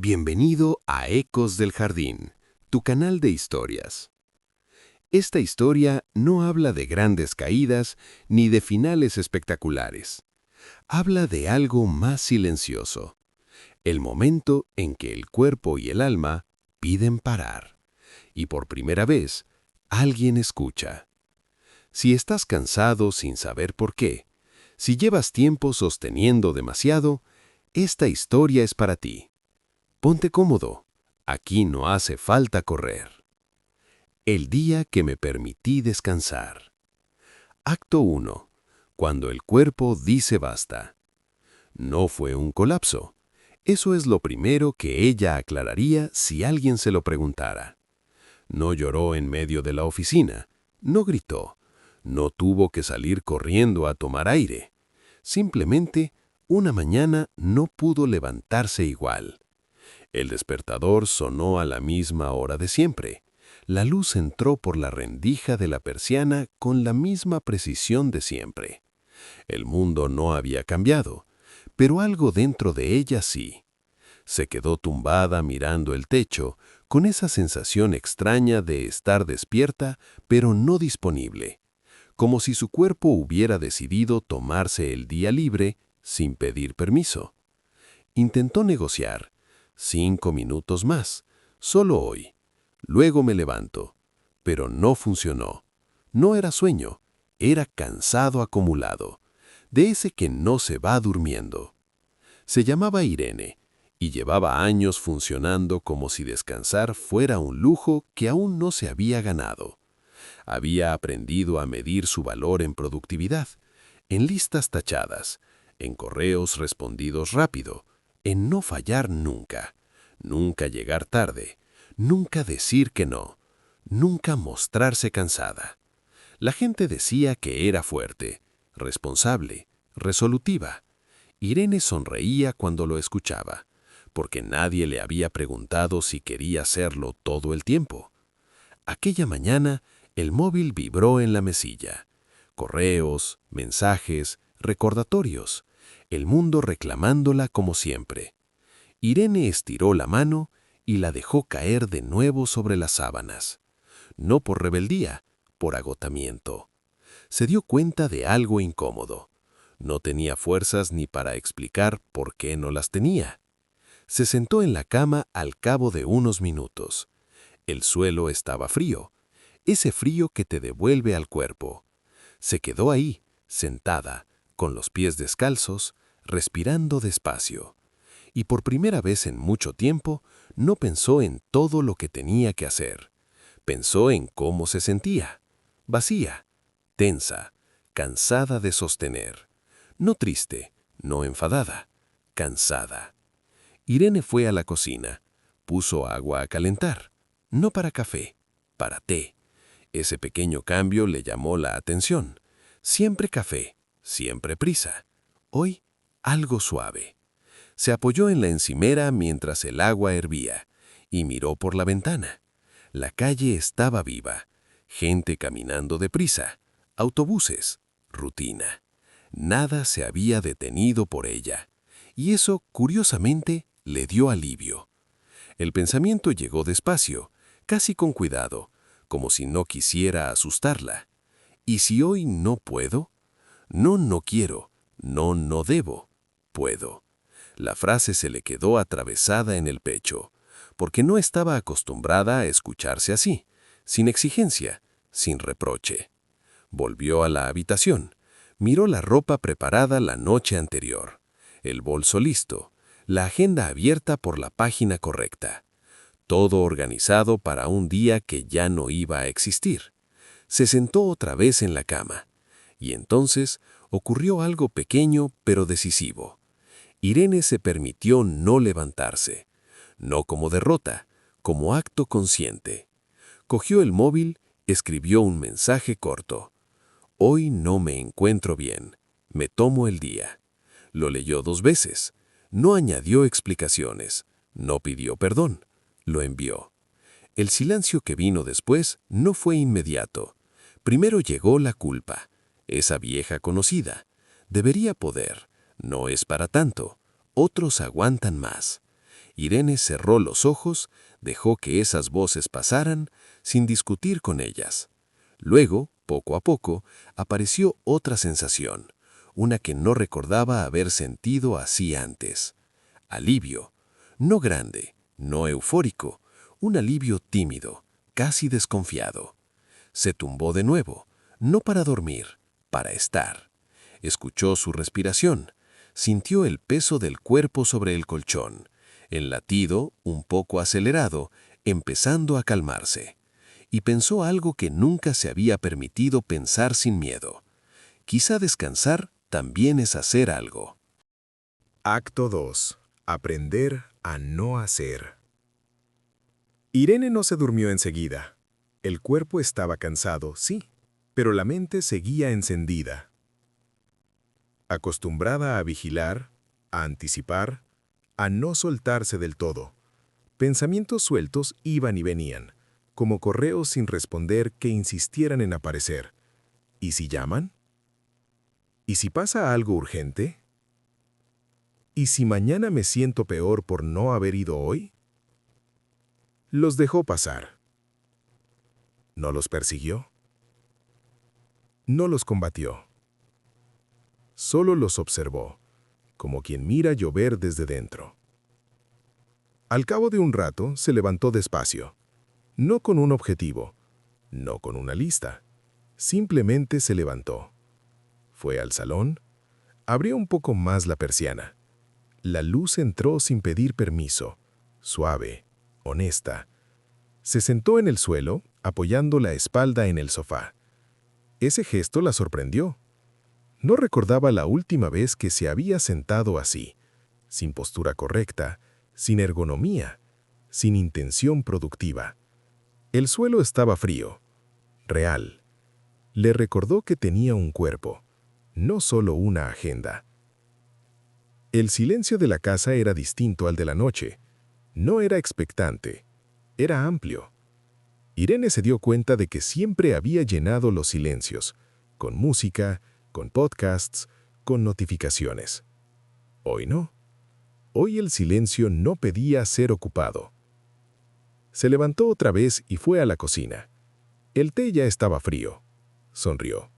Bienvenido a Ecos del Jardín, tu canal de historias. Esta historia no habla de grandes caídas ni de finales espectaculares. Habla de algo más silencioso, el momento en que el cuerpo y el alma piden parar. Y por primera vez, alguien escucha. Si estás cansado sin saber por qué, si llevas tiempo sosteniendo demasiado, esta historia es para ti. Ponte cómodo, aquí no hace falta correr. El día que me permití descansar. Acto 1. Cuando el cuerpo dice basta. No fue un colapso. Eso es lo primero que ella aclararía si alguien se lo preguntara. No lloró en medio de la oficina, no gritó, no tuvo que salir corriendo a tomar aire. Simplemente, una mañana no pudo levantarse igual. El despertador sonó a la misma hora de siempre. La luz entró por la rendija de la persiana con la misma precisión de siempre. El mundo no había cambiado, pero algo dentro de ella sí. Se quedó tumbada mirando el techo, con esa sensación extraña de estar despierta, pero no disponible, como si su cuerpo hubiera decidido tomarse el día libre sin pedir permiso. Intentó negociar. 5 minutos más, solo hoy. Luego me levanto. Pero no funcionó. No era sueño, era cansado acumulado, de ese que no se va durmiendo. Se llamaba Irene y llevaba años funcionando como si descansar fuera un lujo que aún no se había ganado. Había aprendido a medir su valor en productividad, en listas tachadas, en correos respondidos rápido, en no fallar nunca, nunca llegar tarde, nunca decir que no, nunca mostrarse cansada. La gente decía que era fuerte, responsable, resolutiva. Irene sonreía cuando lo escuchaba, porque nadie le había preguntado si quería hacerlo todo el tiempo. Aquella mañana, el móvil vibró en la mesilla. Correos, mensajes, recordatorios, el mundo reclamándola como siempre. Irene estiró la mano y la dejó caer de nuevo sobre las sábanas. No por rebeldía, por agotamiento. Se dio cuenta de algo incómodo. No tenía fuerzas ni para explicar por qué no las tenía. Se sentó en la cama al cabo de unos minutos. El suelo estaba frío, ese frío que te devuelve al cuerpo. Se quedó ahí, sentada, con los pies descalzos, respirando despacio. Y por primera vez en mucho tiempo, no pensó en todo lo que tenía que hacer. Pensó en cómo se sentía. Vacía, tensa, cansada de sostener. No triste, no enfadada, cansada. Irene fue a la cocina. Puso agua a calentar. No para café, para té. Ese pequeño cambio le llamó la atención. Siempre café, siempre prisa. Hoy, algo suave. Se apoyó en la encimera mientras el agua hervía y miró por la ventana. La calle estaba viva. Gente caminando deprisa. Autobuses. Rutina. Nada se había detenido por ella. Y eso, curiosamente, le dio alivio. El pensamiento llegó despacio, casi con cuidado, como si no quisiera asustarla. ¿Y si hoy no puedo? No, no quiero. No, no debo. Puedo. La frase se le quedó atravesada en el pecho, porque no estaba acostumbrada a escucharse así, sin exigencia, sin reproche. Volvió a la habitación. Miró la ropa preparada la noche anterior, el bolso listo, la agenda abierta por la página correcta. Todo organizado para un día que ya no iba a existir. Se sentó otra vez en la cama. Y entonces ocurrió algo pequeño pero decisivo. Irene se permitió no levantarse. No como derrota, como acto consciente. Cogió el móvil, escribió un mensaje corto. Hoy no me encuentro bien. Me tomo el día. Lo leyó 2 veces. No añadió explicaciones. No pidió perdón. Lo envió. El silencio que vino después no fue inmediato. Primero llegó la culpa. Esa vieja conocida. Debería poder. No es para tanto. Otros aguantan más. Irene cerró los ojos, dejó que esas voces pasaran, sin discutir con ellas. Luego, poco a poco, apareció otra sensación, una que no recordaba haber sentido así antes. Alivio, no grande, no eufórico, un alivio tímido, casi desconfiado. Se tumbó de nuevo, no para dormir, para estar. Escuchó su respiración, sintió el peso del cuerpo sobre el colchón, el latido, un poco acelerado, empezando a calmarse. Y pensó algo que nunca se había permitido pensar sin miedo. Quizá descansar también es hacer algo. Acto 2. Aprender a no hacer. Irene no se durmió enseguida. El cuerpo estaba cansado, sí, pero la mente seguía encendida. Acostumbrada a vigilar, a anticipar, a no soltarse del todo. Pensamientos sueltos iban y venían, como correos sin responder que insistieran en aparecer. ¿Y si llaman? ¿Y si pasa algo urgente? ¿Y si mañana me siento peor por no haber ido hoy? Los dejó pasar. ¿No los persiguió? No los combatió. Solo los observó, como quien mira llover desde dentro. Al cabo de un rato se levantó despacio, no con un objetivo, no con una lista. Simplemente se levantó. Fue al salón, abrió un poco más la persiana. La luz entró sin pedir permiso, suave, honesta. Se sentó en el suelo, apoyando la espalda en el sofá. Ese gesto la sorprendió. No recordaba la última vez que se había sentado así, sin postura correcta, sin ergonomía, sin intención productiva. El suelo estaba frío, real. Le recordó que tenía un cuerpo, no solo una agenda. El silencio de la casa era distinto al de la noche. No era expectante, era amplio. Irene se dio cuenta de que siempre había llenado los silencios, con música, con podcasts, con notificaciones. Hoy no. Hoy el silencio no pedía ser ocupado. Se levantó otra vez y fue a la cocina. El té ya estaba frío. Sonrió.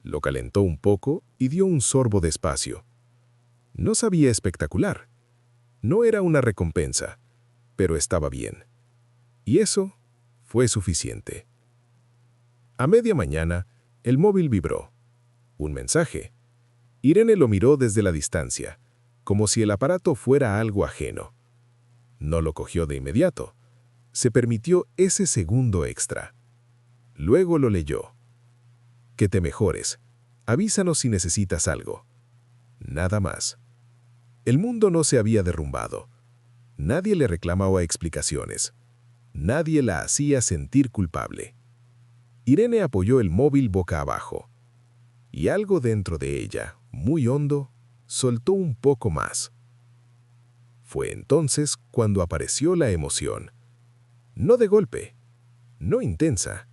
Lo calentó un poco y dio un sorbo despacio. No sabía espectacular. No era una recompensa, pero estaba bien. Y eso fue suficiente. A media mañana, el móvil vibró. Un mensaje. Irene lo miró desde la distancia, como si el aparato fuera algo ajeno. No lo cogió de inmediato. Se permitió ese segundo extra. Luego lo leyó. Que te mejores. Avísanos si necesitas algo. Nada más. El mundo no se había derrumbado. Nadie le reclamaba explicaciones. Nadie la hacía sentir culpable. Irene apoyó el móvil boca abajo. Y algo dentro de ella, muy hondo, soltó un poco más. Fue entonces cuando apareció la emoción. No de golpe, no intensa.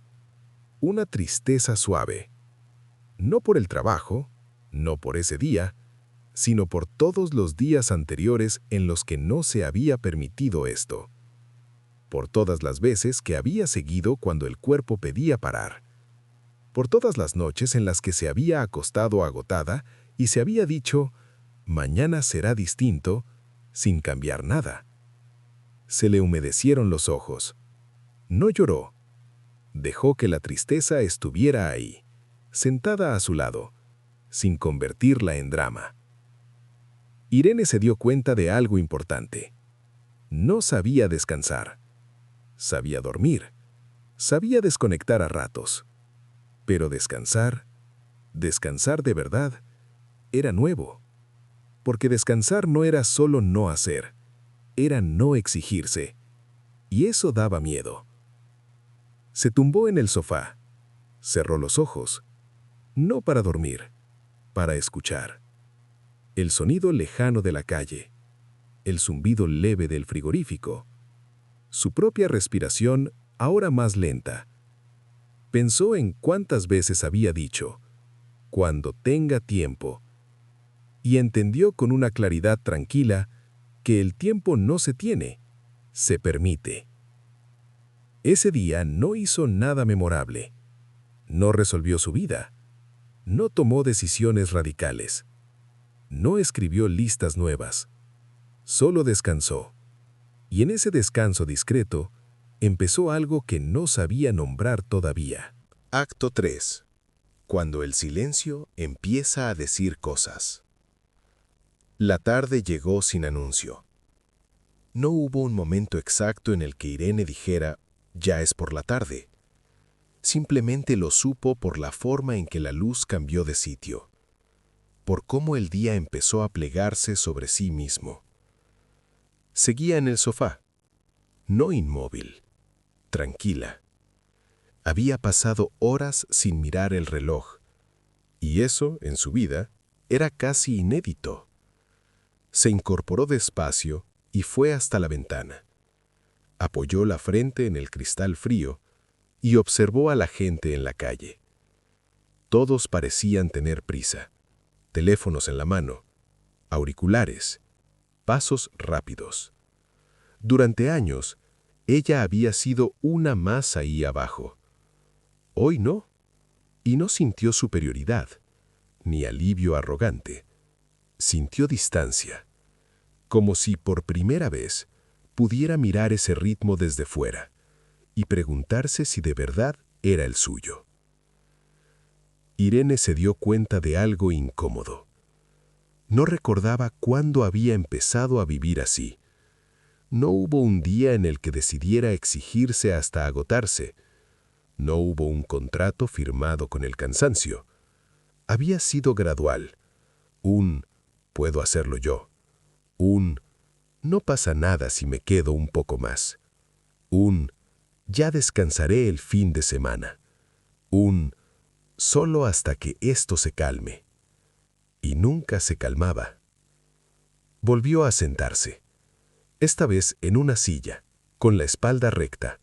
Una tristeza suave. No por el trabajo, no por ese día, sino por todos los días anteriores en los que no se había permitido esto. Por todas las veces que había seguido cuando el cuerpo pedía parar. Por todas las noches en las que se había acostado agotada y se había dicho, mañana será distinto, sin cambiar nada. Se le humedecieron los ojos. No lloró. Dejó que la tristeza estuviera ahí, sentada a su lado, sin convertirla en drama. Irene se dio cuenta de algo importante. No sabía descansar. Sabía dormir. Sabía desconectar a ratos. Pero descansar de verdad, era nuevo. Porque descansar no era solo no hacer, era no exigirse. Y eso daba miedo. Se tumbó en el sofá. Cerró los ojos. No para dormir, para escuchar. El sonido lejano de la calle. El zumbido leve del frigorífico. Su propia respiración, ahora más lenta. Pensó en cuántas veces había dicho, cuando tenga tiempo. Y entendió con una claridad tranquila que el tiempo no se tiene, se permite. Ese día no hizo nada memorable. No resolvió su vida. No tomó decisiones radicales. No escribió listas nuevas. Solo descansó. Y en ese descanso discreto, empezó algo que no sabía nombrar todavía. Acto 3. Cuando el silencio empieza a decir cosas. La tarde llegó sin anuncio. No hubo un momento exacto en el que Irene dijera, ya es por la tarde. Simplemente lo supo por la forma en que la luz cambió de sitio, por cómo el día empezó a plegarse sobre sí mismo. Seguía en el sofá, no inmóvil, tranquila. Había pasado horas sin mirar el reloj, y eso, en su vida, era casi inédito. Se incorporó despacio y fue hasta la ventana. Apoyó la frente en el cristal frío y observó a la gente en la calle. Todos parecían tener prisa, teléfonos en la mano, auriculares, pasos rápidos. Durante años, ella había sido una más ahí abajo. Hoy no, y no sintió superioridad, ni alivio arrogante. Sintió distancia, como si por primera vez pudiera mirar ese ritmo desde fuera y preguntarse si de verdad era el suyo. Irene se dio cuenta de algo incómodo. No recordaba cuándo había empezado a vivir así. No hubo un día en el que decidiera exigirse hasta agotarse. No hubo un contrato firmado con el cansancio. Había sido gradual. Puedo hacerlo yo. No pasa nada si me quedo un poco más. Ya descansaré el fin de semana. Solo hasta que esto se calme. Y nunca se calmaba. Volvió a sentarse, esta vez en una silla, con la espalda recta,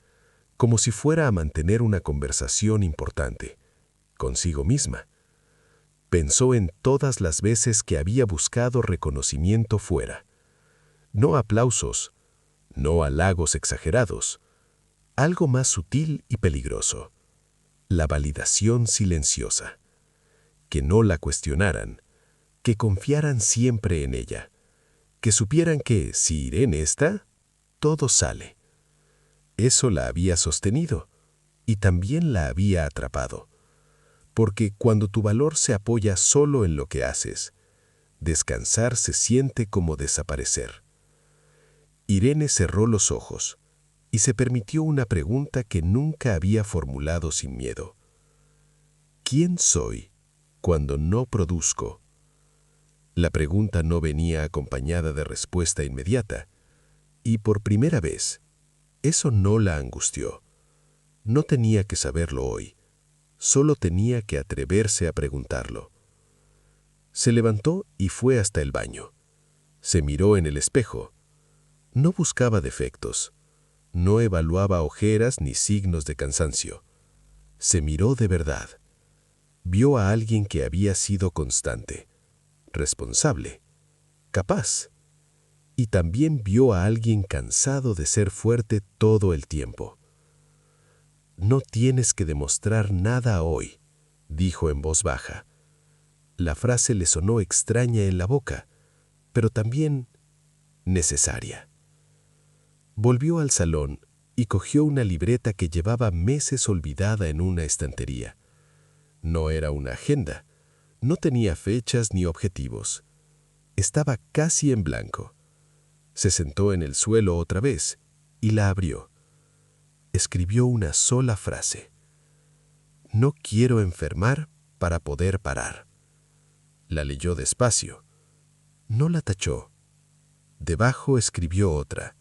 como si fuera a mantener una conversación importante, consigo misma. Pensó en todas las veces que había buscado reconocimiento fuera. No aplausos, no halagos exagerados, algo más sutil y peligroso. La validación silenciosa. Que no la cuestionaran, que confiaran siempre en ella, que supieran que si Irene está, todo sale. Eso la había sostenido y también la había atrapado. Porque cuando tu valor se apoya solo en lo que haces, descansar se siente como desaparecer. Irene cerró los ojos y se permitió una pregunta que nunca había formulado sin miedo. ¿Quién soy cuando no produzco? La pregunta no venía acompañada de respuesta inmediata, y por primera vez, eso no la angustió. No tenía que saberlo hoy, solo tenía que atreverse a preguntarlo. Se levantó y fue hasta el baño. Se miró en el espejo. No buscaba defectos, no evaluaba ojeras ni signos de cansancio. Se miró de verdad. Vio a alguien que había sido constante, responsable, capaz. Y también vio a alguien cansado de ser fuerte todo el tiempo. No tienes que demostrar nada hoy, dijo en voz baja. La frase le sonó extraña en la boca, pero también necesaria. Volvió al salón y cogió una libreta que llevaba meses olvidada en una estantería. No era una agenda, no tenía fechas ni objetivos. Estaba casi en blanco. Se sentó en el suelo otra vez y la abrió. Escribió una sola frase. No quiero enfermar para poder parar. La leyó despacio. No la tachó. Debajo escribió otra.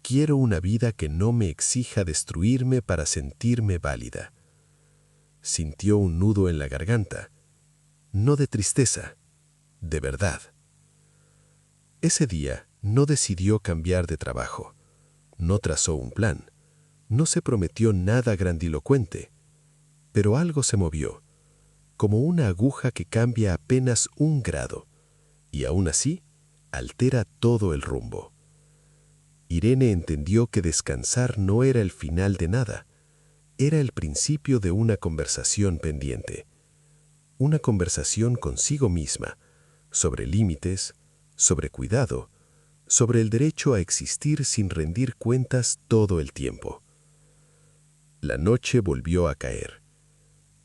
Quiero una vida que no me exija destruirme para sentirme válida. Sintió un nudo en la garganta. No de tristeza, de verdad. Ese día no decidió cambiar de trabajo. No trazó un plan. No se prometió nada grandilocuente. Pero algo se movió, como una aguja que cambia apenas 1 grado. Y aún así, altera todo el rumbo. Irene entendió que descansar no era el final de nada, era el principio de una conversación pendiente. Una conversación consigo misma, sobre límites, sobre cuidado, sobre el derecho a existir sin rendir cuentas todo el tiempo. La noche volvió a caer.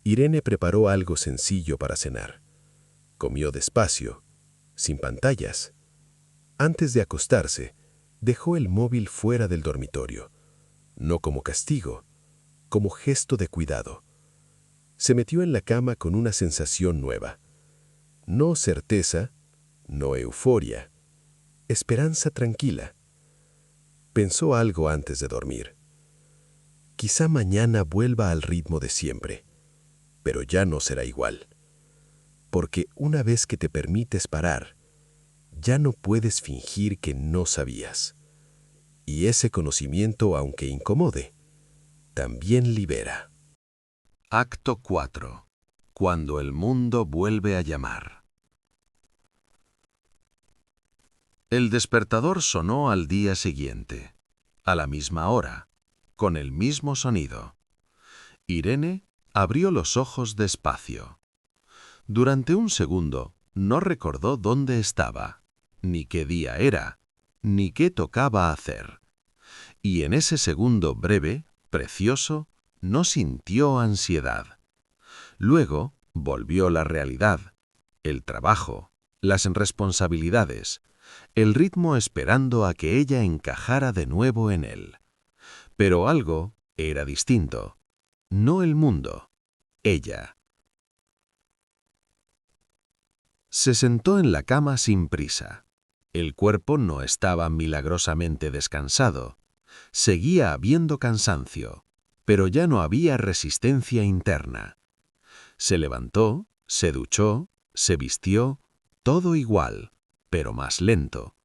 Irene preparó algo sencillo para cenar. Comió despacio, sin pantallas. Antes de acostarse, dejó el móvil fuera del dormitorio, no como castigo, como gesto de cuidado. Se metió en la cama con una sensación nueva. No certeza, no euforia, esperanza tranquila. Pensó algo antes de dormir. Quizá mañana vuelva al ritmo de siempre, pero ya no será igual. Porque una vez que te permites parar, ya no puedes fingir que no sabías. Y ese conocimiento, aunque incomode, también libera. Acto 4. Cuando el mundo vuelve a llamar. El despertador sonó al día siguiente, a la misma hora, con el mismo sonido. Irene abrió los ojos despacio. Durante un segundo no recordó dónde estaba, ni qué día era, ni qué tocaba hacer. Y en ese segundo breve, precioso, no sintió ansiedad. Luego volvió la realidad, el trabajo, las responsabilidades, el ritmo esperando a que ella encajara de nuevo en él. Pero algo era distinto. No el mundo, ella. Se sentó en la cama sin prisa. El cuerpo no estaba milagrosamente descansado. Seguía habiendo cansancio, pero ya no había resistencia interna. Se levantó, se duchó, se vistió, todo igual, pero más lento,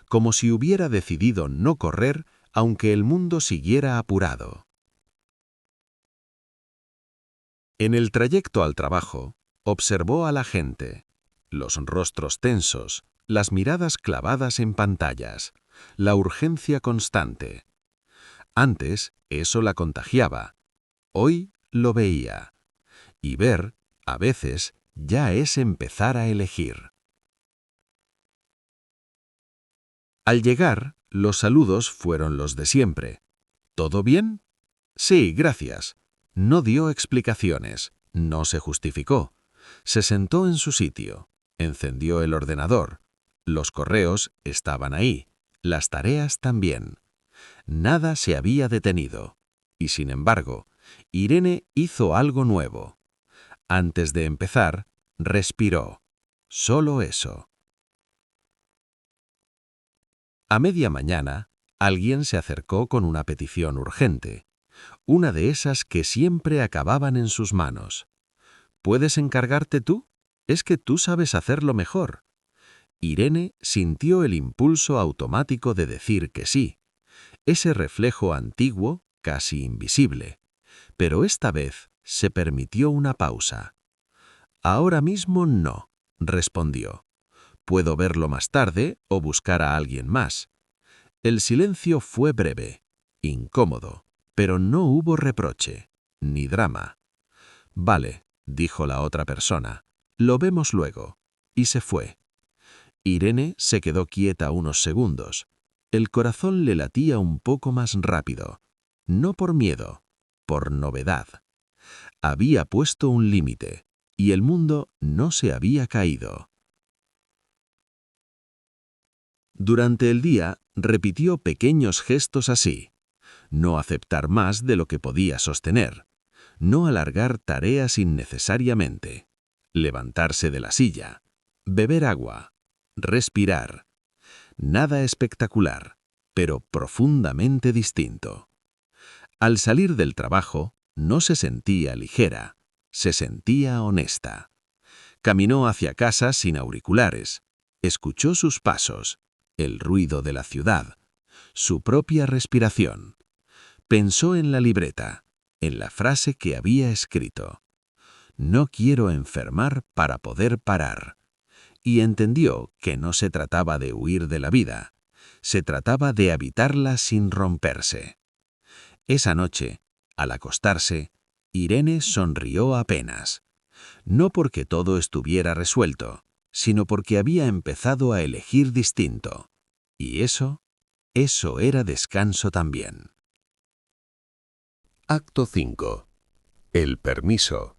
como si hubiera decidido no correr aunque el mundo siguiera apurado. En el trayecto al trabajo, observó a la gente, los rostros tensos, las miradas clavadas en pantallas, la urgencia constante. Antes eso la contagiaba, hoy lo veía. Y ver, a veces, ya es empezar a elegir. Al llegar, los saludos fueron los de siempre. ¿Todo bien? Sí, gracias. No dio explicaciones, no se justificó. Se sentó en su sitio, encendió el ordenador. Los correos estaban ahí, las tareas también. Nada se había detenido. Y sin embargo, Irene hizo algo nuevo. Antes de empezar, respiró. Solo eso. A media mañana, alguien se acercó con una petición urgente. Una de esas que siempre acababan en sus manos. ¿Puedes encargarte tú? Es que tú sabes hacerlo mejor. Irene sintió el impulso automático de decir que sí. Ese reflejo antiguo, casi invisible. Pero esta vez se permitió una pausa. Ahora mismo no, respondió. Puedo verlo más tarde o buscar a alguien más. El silencio fue breve, incómodo, pero no hubo reproche, ni drama. Vale, dijo la otra persona, lo vemos luego. Y se fue. Irene se quedó quieta unos segundos. El corazón le latía un poco más rápido. No por miedo, por novedad. Había puesto un límite, y el mundo no se había caído. Durante el día, repitió pequeños gestos así. No aceptar más de lo que podía sostener. No alargar tareas innecesariamente. Levantarse de la silla. Beber agua. Respirar. Nada espectacular, pero profundamente distinto. Al salir del trabajo, no se sentía ligera, se sentía honesta. Caminó hacia casa sin auriculares. Escuchó sus pasos, el ruido de la ciudad, su propia respiración. Pensó en la libreta, en la frase que había escrito. No quiero enfermar para poder parar. y entendió que no se trataba de huir de la vida, se trataba de habitarla sin romperse. Esa noche, al acostarse, Irene sonrió apenas, no porque todo estuviera resuelto, sino porque había empezado a elegir distinto. Y eso era descanso también. Acto 5. El permiso.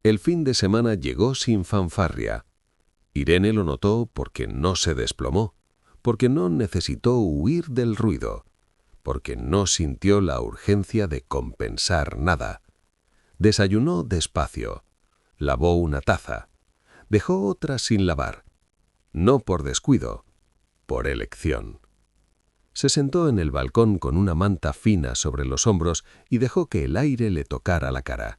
El fin de semana llegó sin fanfarria. Irene lo notó porque no se desplomó, porque no necesitó huir del ruido, porque no sintió la urgencia de compensar nada. Desayunó despacio, lavó una taza, dejó otra sin lavar, no por descuido, por elección. Se sentó en el balcón con una manta fina sobre los hombros y dejó que el aire le tocara la cara.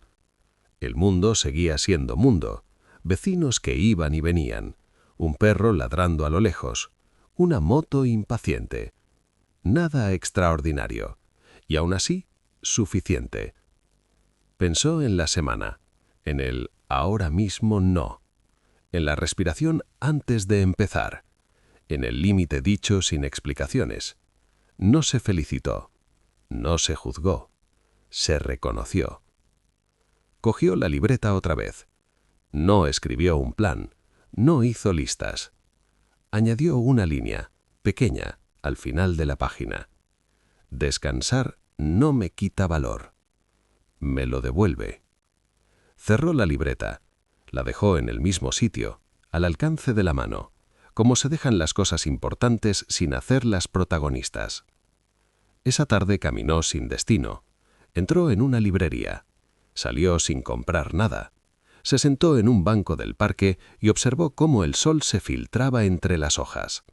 El mundo seguía siendo mundo, vecinos que iban y venían, un perro ladrando a lo lejos, una moto impaciente. Nada extraordinario, y aún así, suficiente. Pensó en la semana, en el ahora mismo no, en la respiración antes de empezar, en el límite dicho sin explicaciones. No se felicitó, no se juzgó, se reconoció. Cogió la libreta otra vez. No escribió un plan, no hizo listas. Añadió una línea, pequeña, al final de la página. Descansar no me quita valor. Me lo devuelve. Cerró la libreta, la dejó en el mismo sitio, al alcance de la mano, como se dejan las cosas importantes sin hacerlas protagonistas. Esa tarde caminó sin destino, entró en una librería, salió sin comprar nada, se sentó en un banco del parque y observó cómo el sol se filtraba entre las hojas.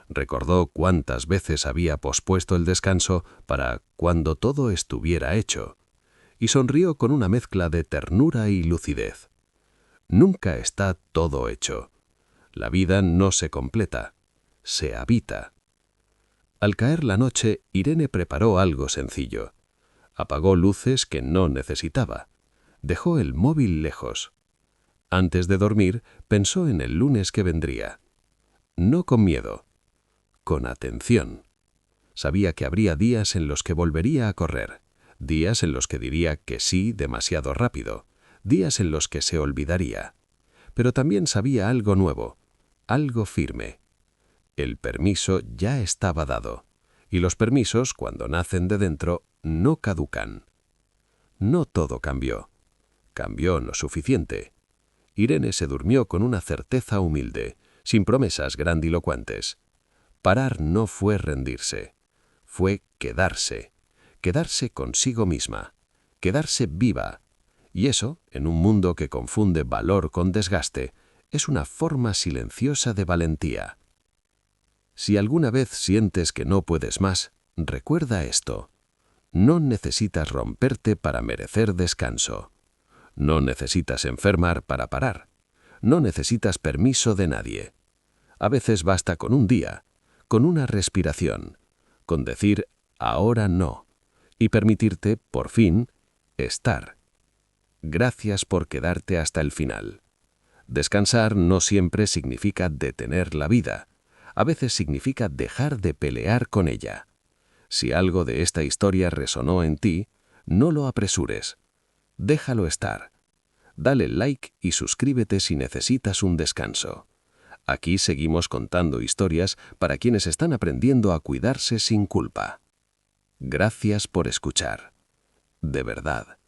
Recordó cuántas veces había pospuesto el descanso para cuando todo estuviera hecho, y sonrió con una mezcla de ternura y lucidez. Nunca está todo hecho. La vida no se completa, se habita. Al caer la noche, Irene preparó algo sencillo. Apagó luces que no necesitaba. Dejó el móvil lejos. Antes de dormir, pensó en el lunes que vendría. No con miedo, con atención. Sabía que habría días en los que volvería a correr, días en los que diría que sí demasiado rápido, días en los que se olvidaría. Pero también sabía algo nuevo, algo firme. El permiso ya estaba dado, y los permisos, cuando nacen de dentro, no caducan. No todo cambió. Cambió lo suficiente. Irene se durmió con una certeza humilde, sin promesas grandilocuentes. Parar no fue rendirse, fue quedarse, quedarse consigo misma, quedarse viva. Y eso, en un mundo que confunde valor con desgaste, es una forma silenciosa de valentía. Si alguna vez sientes que no puedes más, recuerda esto. No necesitas romperte para merecer descanso. No necesitas enfermar para parar. No necesitas permiso de nadie. A veces basta con un día, con una respiración, con decir ahora no, y permitirte, por fin, estar. Gracias por quedarte hasta el final. Descansar no siempre significa detener la vida. A veces significa dejar de pelear con ella. Si algo de esta historia resonó en ti, no lo apresures. Déjalo estar. Dale like y suscríbete si necesitas un descanso. Aquí seguimos contando historias para quienes están aprendiendo a cuidarse sin culpa. Gracias por escuchar. De verdad.